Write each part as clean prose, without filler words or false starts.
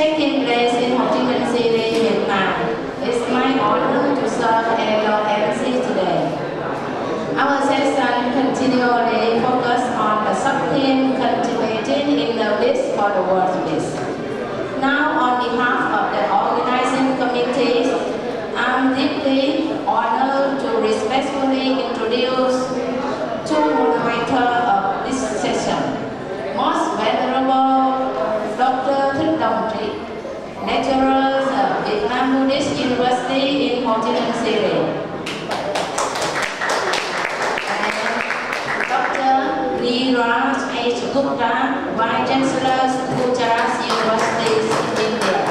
taking place in Ho Chi Minh City, Vietnam. It's my honor to serve as your MC today. Our session continually focus on the sub-theme cultivating inner bliss for the world bliss. Now, on behalf of the organizing committees, I'm deeply honored to respectfully introduce two moderators of this session. Most Venerable Dr. THỹIO, lecturer at Vietnam Buddhist University in Ho Chi Minh City. And Dr. Neeraj H. Gupta, Vice Chancellor, Gujarat University in India.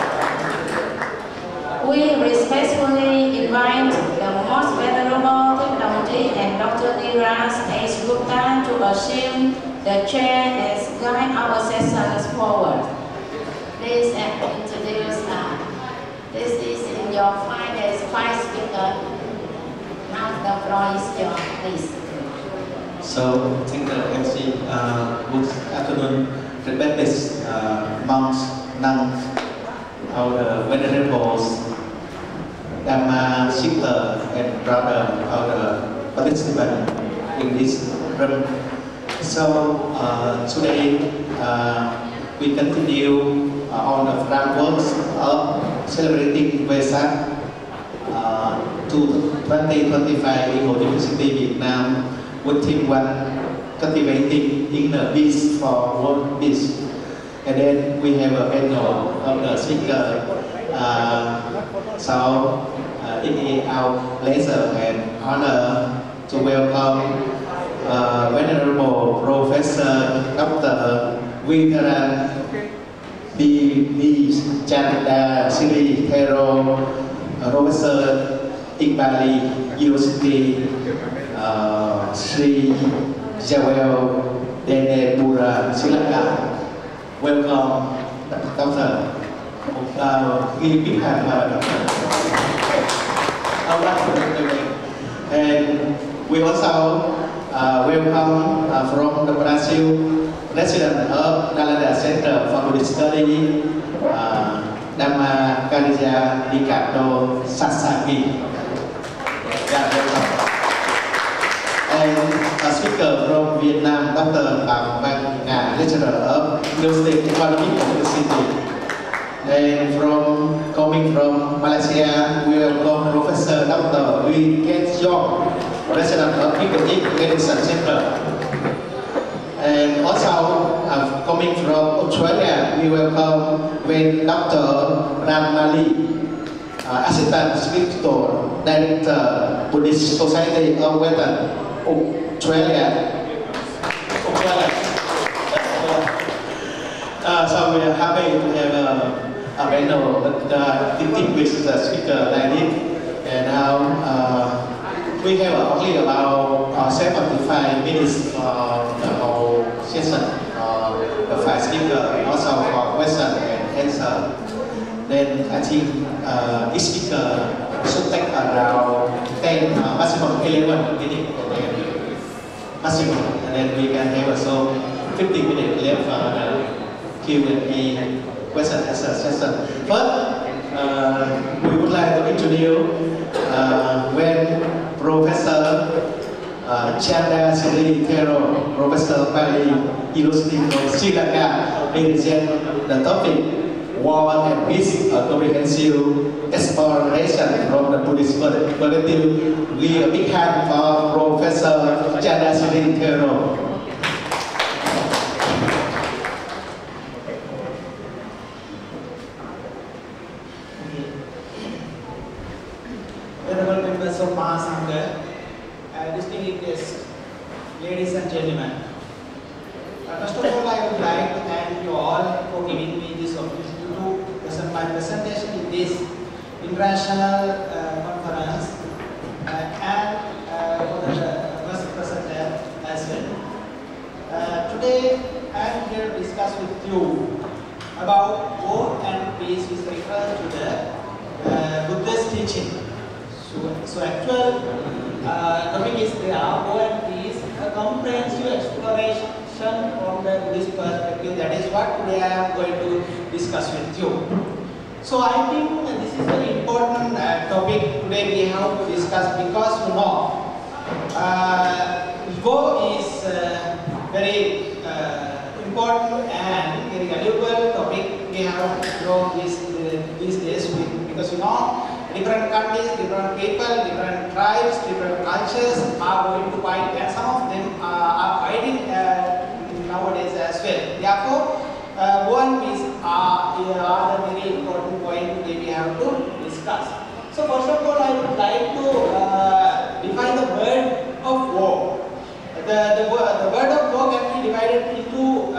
We respectfully invite the Most Venerable THÜ and Dr. Neeraj H. Gupta to assume the chair and guide our sessions forward. Please introduce this is in your file, there is 5 speakers. Now the floor is yours, please. So, thank you, MC. Good afternoon, respected monks, nuns, our venerables, Dhamma, sister, and brother, our participants in this room. So, today we continue on the framework of celebrating VESAK 2025 in Ho Chi Minh City, Vietnam, with theme 1, cultivating inner peace for world peace. And then we have a panel of the speaker. So it is our pleasure and honor to welcome Venerable Professor Dr. Veteran B.B. Chanda Siri THÏO, Professor in Bali University, Sri GIÁO Denepura, Sri Lanka. Welcome, Doctor. Give big hand, and we also welcome from the Brazil, resident of Nalanda Center for Buddhist Study, Dhamma Karija Ricardo Sasaki. And a speaker from Vietnam, Dr. VemNG, lecturer of University Economic University. And coming from Malaysia, we welcome Professor Dr. CHO, resident of Economic Medicine Center. And also coming from Australia, we welcome Dr. Ramali, Assistant Spiritual Director, Buddhist Society of Western Australia. So we are happy to have a panel with distinguished speaker like this. And now we have only about 75 minutes for the whole session. The 5 speakers also for question and answer. Then I think each speaker should take around 10, maximum 11 minutes maximum, and then we can have also 15 minutes left for the Q&A question and answer session. First, we would like to introduce when Professor Chanda Siri THÏO, Professor Bali University of Sri Lanka, present the topic War and Peace, a comprehensive exploration from the Buddhist perspective. We a big hand for Professor Chanda Siri THÍO. Honorable members of Mahasangha, distinguished guests, ladies and gentlemen. First of all, I would like to thank you all for giving me this opportunity to present my presentation in this international conference and for the first presenter as well. Today, I am here to discuss with you about war and peace, which refers to the Buddhist teaching. So actual topic is there, war and peace, a comprehensive exploration from the Buddhist perspective. That is what today I am going to discuss with you. So I think this is a very important topic today we have to discuss, because you know, GIÁO is very important and very valuable topic we have to know these days, because you know, different countries, different people, different tribes, different cultures are going to fight, and some of them are fighting nowadays as well. Therefore, one is the very important point we have to discuss. So first of all, I would like to define the word of war. The word of war can be divided into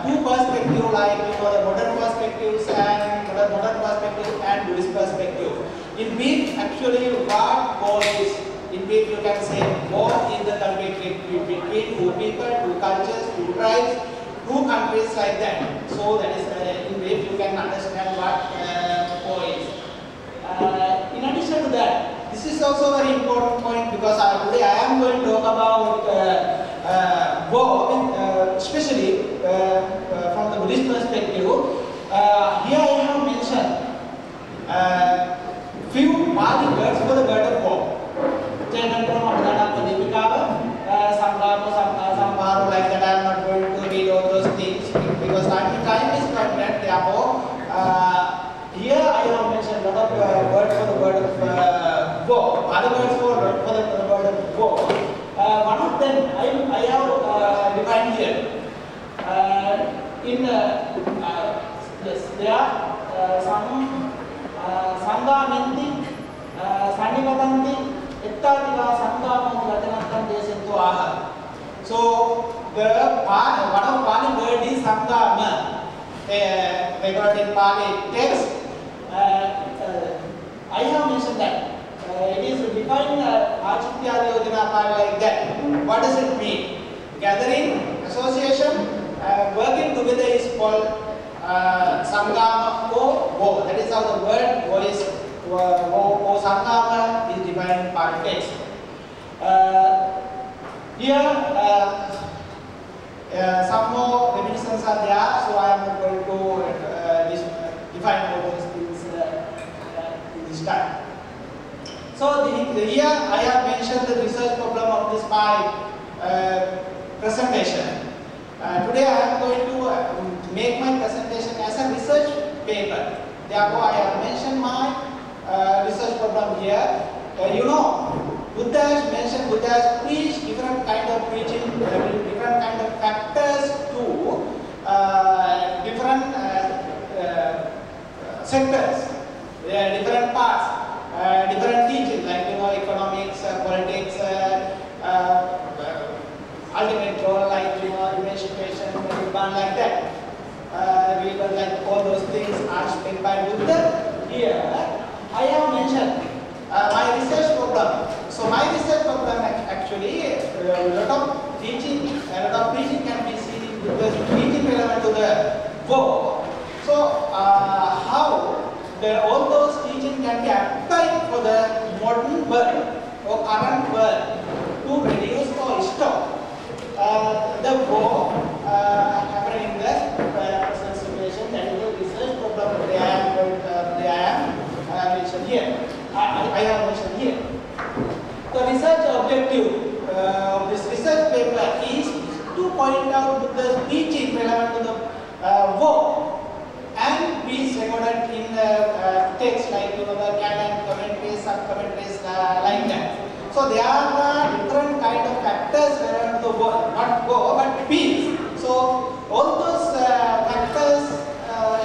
two perspectives, like you know, the modern perspectives and modern perspective and Buddhist perspective. In which actually what war is, in which you can say war is the conflict between two people, two cultures, two tribes, two countries, like that. So that is in which you can understand what war is. In addition to that, this is also a very important point, because today I am going to talk about war, especially from the Buddhist perspective. Here I have mentioned few Pali words for the word of war. Like that, I am not going to read all those things because time is permanent. Therefore, here I have mentioned a lot of words for the word of war. Other words for the word of war. One of them I have defined here. Yes, there are some Sangaminti, Sandivatanti, Ettativa, Sangamam, Latinatan, Desinto Aha. So, one of Pali word is Sangama. Recorded in Pali text. I have mentioned that. It is defined Achitya Yojana Pali like that. What does it mean? Gathering, association, working together is called Sangama or Wo. That is how the word Wo is. Wo Sangama is defined in Pali text. Here, some more reminiscences are there, so I am not going to define all those things this time. So here I have mentioned the research problem of this my presentation. Today I am going to make my presentation as a research paper. Therefore, I have mentioned my research problem here. You know, Buddha has mentioned, Buddha has preached different kind of preaching, different kind of factors to different sectors, different parts, different teaching, like you know, economics, politics, ultimate goal, like you know, emancipation, like that. We will like all those things are explained by Buddha. Here, I have mentioned my research problem. So my research problem actually a lot of teaching can be seen because teaching relevant to the work. So how all those teaching can be applied for the modern world or current world to reduce or stop the war happening in the present situation. That is the research problem that I am mentioned here. I have mentioned here. The research objective of this research paper is to point out the teaching relevant to the war and be recorded in the text, like you know, the canon, commentaries, sub-commentaries, like that. So there are different kind of factors relevant to the war, not war but peace. So all those factors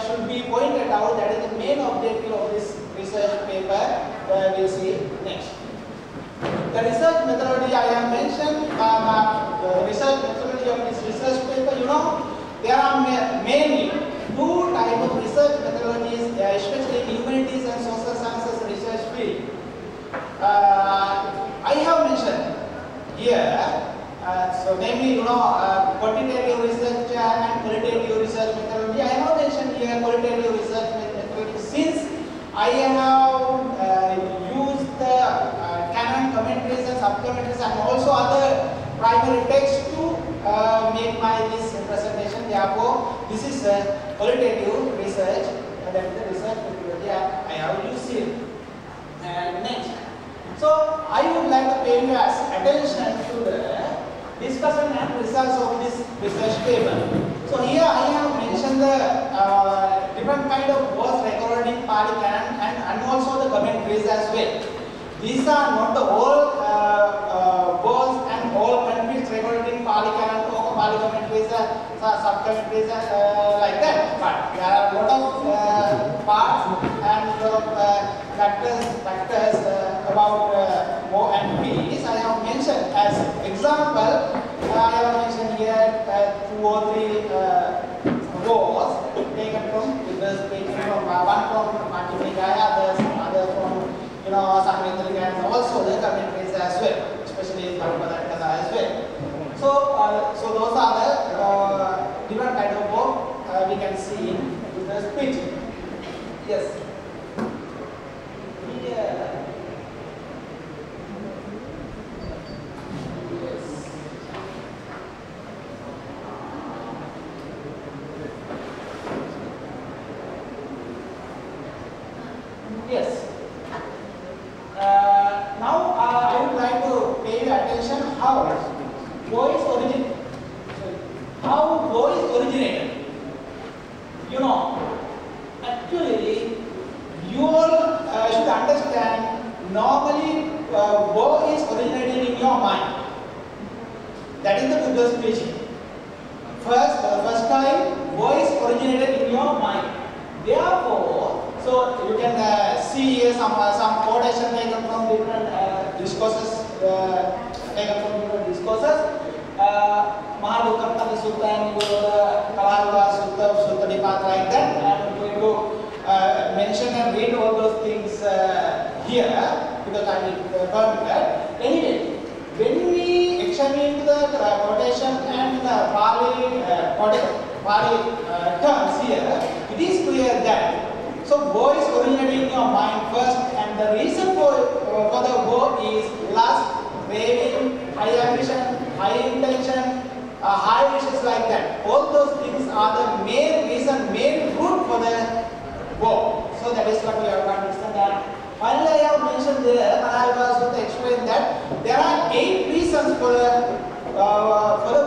should be pointed out. That is the main objective of this research paper. We'll see next. The research methodology I have mentioned, the research methodology of this research paper, you know, there are mainly two types of research methodologies, especially in humanities and social sciences research field. I have mentioned here, so namely, you know, quantitative research and qualitative research methodology. I have mentioned here qualitative research methodology since I have used the canon, commentaries and sub-commentaries and also other primary texts to make my this presentation. Therefore, this is a qualitative research and that is the research methodology I have used here. And next, so I would like to pay your attention to the discussion and results of this research paper. So here I have mentioned the different kind of words recorded in Pali Canon and also the commentaries as well. These are not the all words and all countries recorded in Pali Canon or Pali commentaries, sub-commentaries like that. But there are a lot of parts and a lot of factors about war and peace. I have mentioned as example. I have mentioned here 2 or 3 wars taken from one from Martin other from some and also the commentaries as well, especially Dhammapada as well. So those are the different kind of work we can see in the speech. Yes. Yes. Now I would like to pay your attention how voice originated. You know, actually, you all should understand. Normally, war is originated in your mind. That is the Buddha's preaching. First time, voice originated in your mind. Therefore, so you can see here some quotation taken from different discourses. Mahadukantaka Sutta and Kalahala Sutta, Sutta Nipat like that. I'm going to mention and read all those things here because I will permit. Anyway, when we examine the quotation and Pali terms here, it is clear that so voice originated in your mind first, and the reason for the war is lust, craving, high ambition, high intention, high wishes like that. All those things are the main reason, main root for the war. So that is what we have to understand. Finally, I have mentioned there, and I was going to explain that there are 8 reasons for the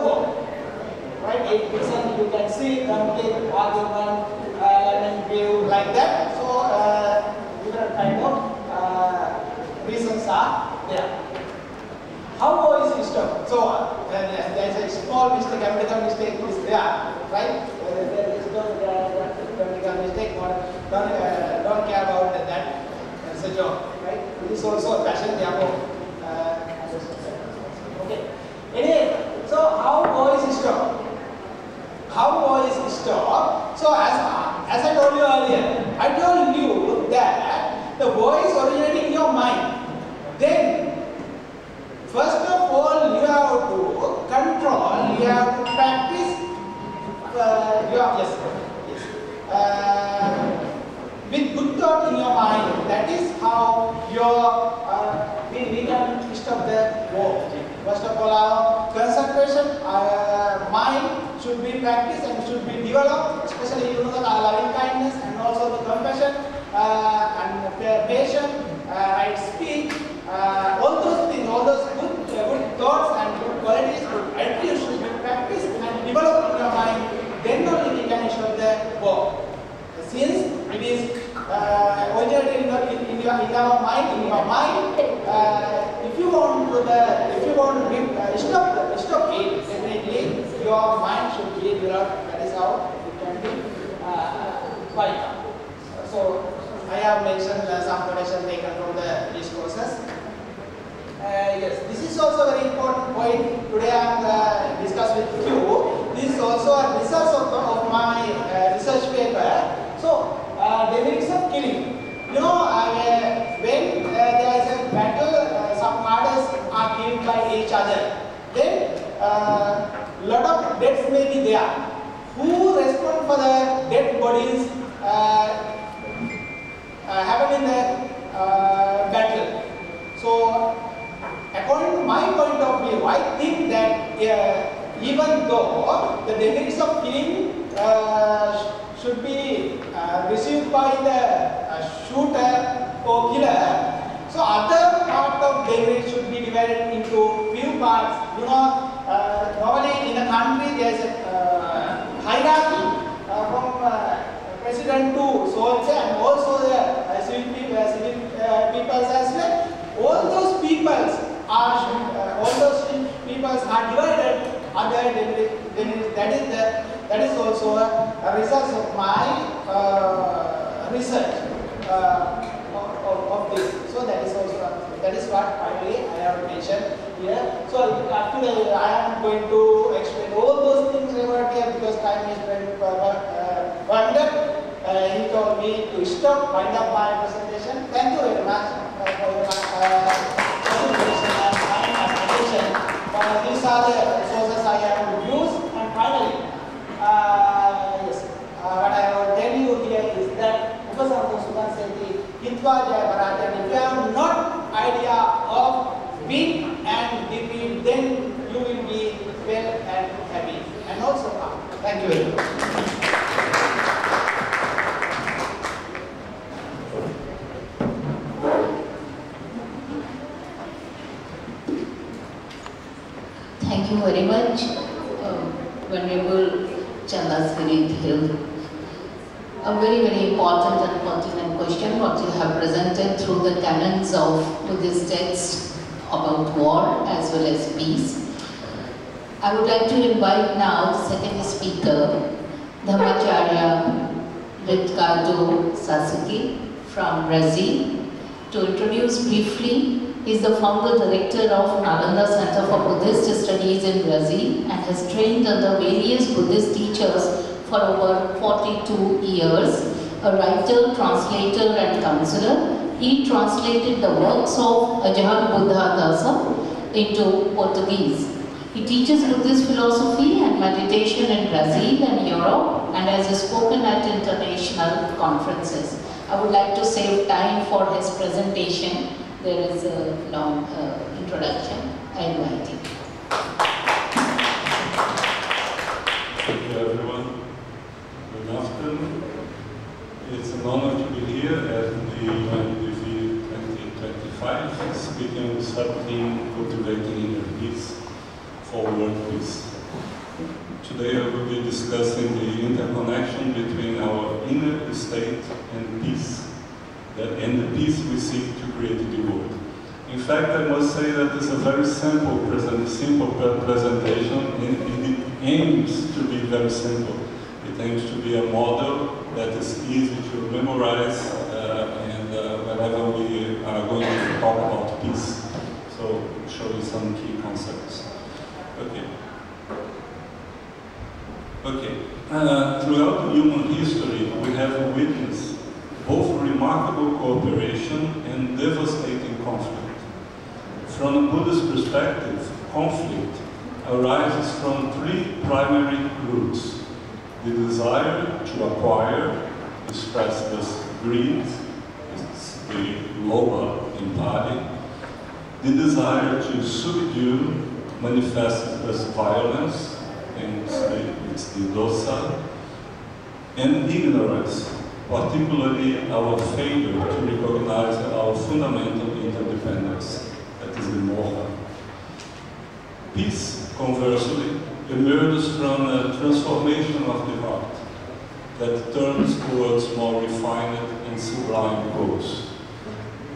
war. Right? 8 reasons you can see: conflict, argument, and view like that. So different kind of reasons are there. How war is disturbed? So there is a small mistake, grammatical mistake is there, right? There is no grammatical mistake. Don't care about that. That's a job, right? It is also a passion. Okay. Anyway, so how war is disturbed? How war is disturbed? So as I told you earlier, I told you that the war is originating in your mind. Then, first of all, you have to control, you have to practice, with good thought in your mind. That is how we can stop the war. First of all, our concentration, mind should be practiced and should be developed, especially the loving kindness and also the compassion and patience, right speech, all those things, all those good thoughts and good qualities, good attitudes should be practiced and developed in your mind. Then only we can stop the war. Since it is originated in our mind, if you want to stop it, definitely your mind should be developed. That is how it can be fight. So I have mentioned some quotation taken from the discourses. Yes, this is also a very important point. Today I am discussing with you. This is also a result of my research paper. So, dynamics of killing. You know, when there is a battle, some fighters are killed by each other. Then, lot of deaths may be there. Who respond for the dead bodies happen in the battle? So, according to my point of view, I think that even though the dynamics of killing should be received killed by the shooter or killer. So other part of derivatives should be divided into few parts. You know, normally in a country there is a hierarchy from president to soldier and also the civil people as well. All those peoples are divided. Other derivatives, that is also a result of my research of this. So that is what finally I have mentioned here. So today I am going to explain all those things over here because time is very abundant. He told me to wind up my presentation. Thank you very much for your presentation and attention. These are the sources I have used. And finally, what I will tell you here is that if you have not idea of BINH and TRIschien, then you will be well and happy and also calm. Thank you very much. Thank you very much, Venerable THİO. A very important and pertinent question what you have presented through the canons of Buddhist texts about war as well as peace. I would like to invite now the second speaker, Dhammacharya Ricardo Sasuke from Brazil, to introduce briefly. He is the founder director of Nalanda Center for Buddhist Studies in Brazil and has trained under various Buddhist teachers for over 42 years. A writer, translator and counselor, he translated the works of Ajahn Buddhadasa into Portuguese. He teaches Buddhist philosophy and meditation in Brazil and Europe and has spoken at international conferences. I would like to save time for his presentation. There is a long introduction. I invite you. Thank you, everyone. Good afternoon. It's an honor to be here at the UNDV 2025, speaking on the sub-theme Cultivating Inner Peace for World Peace. Today I will be discussing the interconnection between our inner state and peace, and the peace we seek to create in the world. In fact, I must say that it's a very simple presentation, and it aims to be very simple. It aims to be a model that is easy to memorize whenever we are going to talk about peace. So, show you some key concepts. Throughout human history, we have witnessed both remarkable cooperation and devastating conflict. From a Buddhist perspective, conflict arises from three primary roots: the desire to acquire, expressed as greed, it's the lobha in Pali; the desire to subdue, manifested as violence, and it's the dosa; and ignorance, particularly our failure to recognize our fundamental interdependence, that is the moha. Peace, conversely, emerges from a transformation of the heart that turns towards more refined and sublime goals.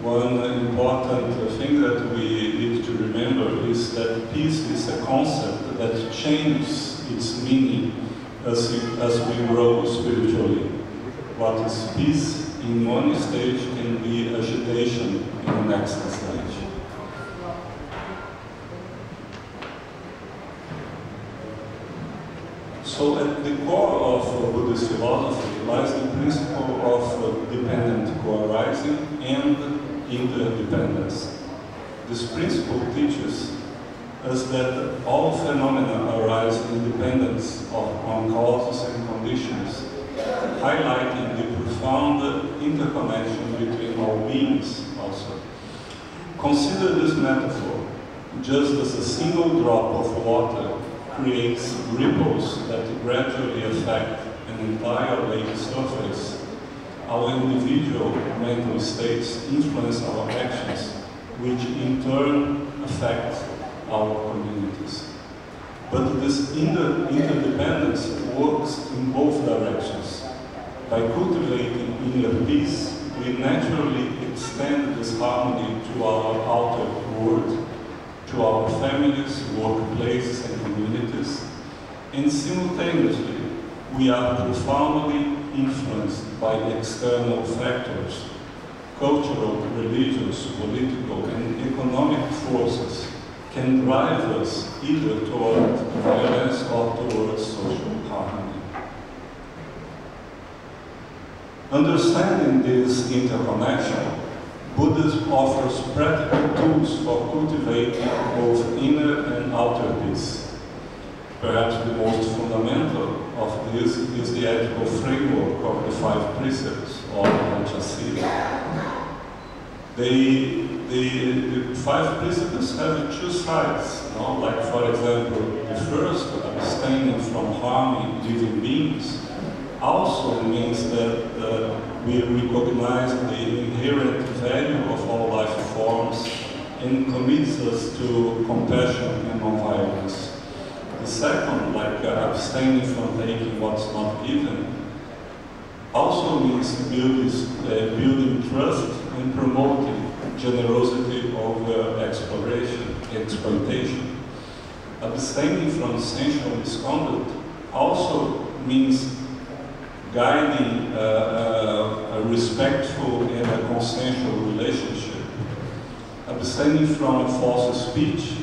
One important thing that we need to remember is that peace is a concept that changes its meaning as we grow spiritually. What is peace in one stage can be agitation in the next stage. So at the core of Buddhist philosophy lies the principle of dependent co-arising and interdependence. This principle teaches us that all phenomena arise in dependence on causes and conditions, highlighting the profound interconnection between all beings also. Consider this metaphor. Just as a single drop of water creates ripples that gradually affect an entire lake surface, our individual mental states influence our actions, which in turn affect our communities. But this interdependence works in both directions. By cultivating inner peace, we naturally extend this harmony to our outer world, to our families, workplaces, and communities, and simultaneously, we are profoundly influenced by external factors, cultural, religious, political, and economic forces can drive us either toward violence or towards social harmony. Understanding this interconnection, Buddhism offers practical tools for cultivating both inner and outer peace. Perhaps the most fundamental of this is the ethical framework of the 5 precepts, or Panchasila. The 5 precepts have 2 sides. Like, for example, the first, abstaining from harming living beings, also means that we recognize the inherent value of all life forms and commits us to compassion and non-violence. The second, like abstaining from taking what's not given, also means building trust and promoting generosity over exploitation. Abstaining from sensual misconduct also means guiding a respectful and a consensual relationship. Abstaining from false speech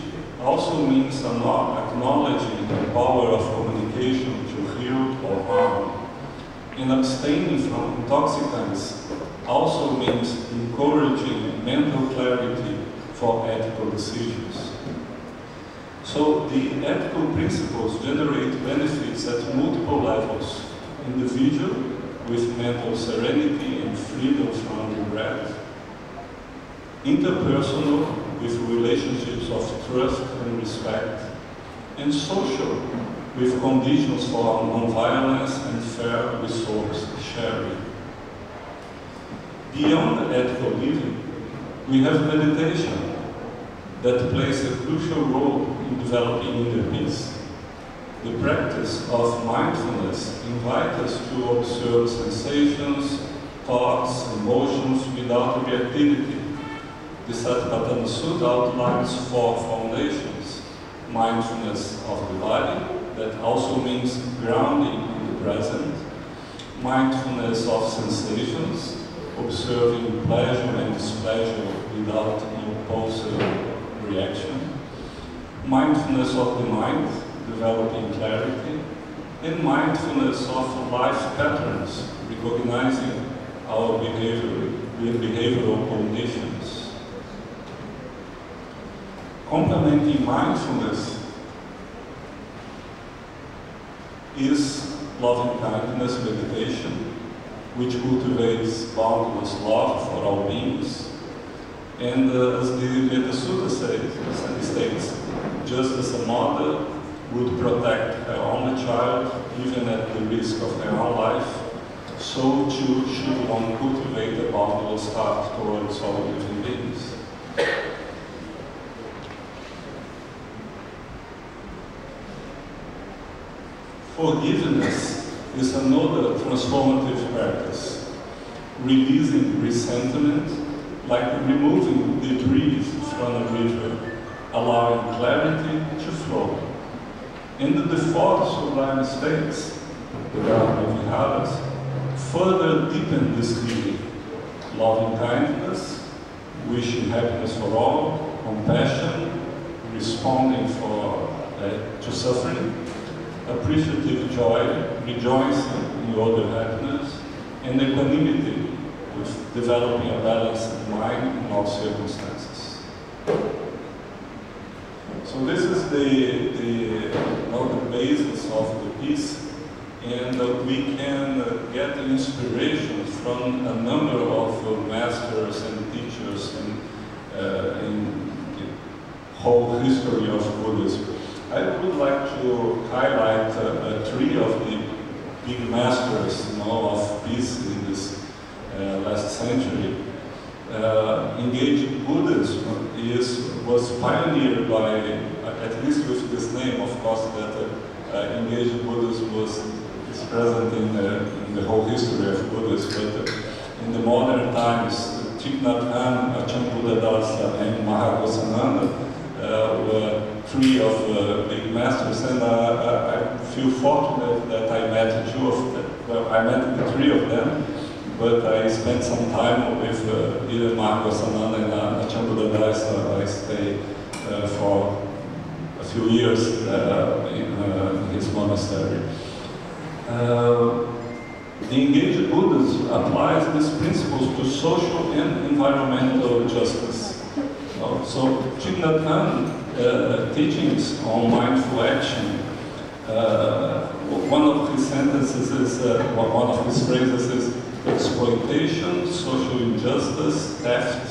also means acknowledging the power of communication to heal or harm. And abstaining from intoxicants also means encouraging mental clarity for ethical decisions. So the ethical principles generate benefits at multiple levels. Individual, with mental serenity and freedom from regret. Interpersonal, with relationships of trust and respect. And social, with conditions for non-violence and fair resource sharing. Beyond ethical living, we have meditation that plays a crucial role in developing inner peace. The practice of mindfulness invites us to observe sensations, thoughts, emotions without reactivity. The Satipatthana Sutta outlines 4 foundations. Mindfulness of the body, that also means grounding in the present. Mindfulness of sensations, observing pleasure and displeasure without impulsive reaction. Mindfulness of the mind, developing clarity, and mindfulness of life patterns, recognizing our behavioral conditions. Complementing mindfulness is loving-kindness meditation, which cultivates boundless love for all beings. And as the Metta Sutta states, just as a mother would protect her only child, even at the risk of her own life, so too should one cultivate a boundless heart towards all living beings. Forgiveness is another transformative practice, releasing resentment, like removing debris from a river, allowing clarity to flow. And the 4 sublime states, the Dharma Viharas, further deepen this healing. Loving kindness, wishing happiness for all, compassion, responding to suffering, appreciative joy, rejoicing in other happiness, and equanimity, with developing a balanced mind in all circumstances. So this is the basis of the piece, and we can get inspiration from a number of masters and teachers in the whole history of Buddhism. I would like to highlight 3 of the big masters of peace in this century. Engaged Buddhism was pioneered by, at least with this name, of course, that engaged Buddhism is present in the whole history of Buddhism, but in the modern times, Thich Nhat Hanh, Ajahn Buddhadasa, and Mahaghosananda were three of the big masters, and I feel fortunate that I met two of them. Well, I met the three of them, but I spent some time with either Mahaghosananda and Ajahn Buddhadasa. I stayed for a few years in his monastery. The engaged Buddhism applies these principles to social and environmental justice. So Thich Nhat Hanh teachings on mindful action, one of his sentences is, one of his phrases is exploitation, social injustice, theft,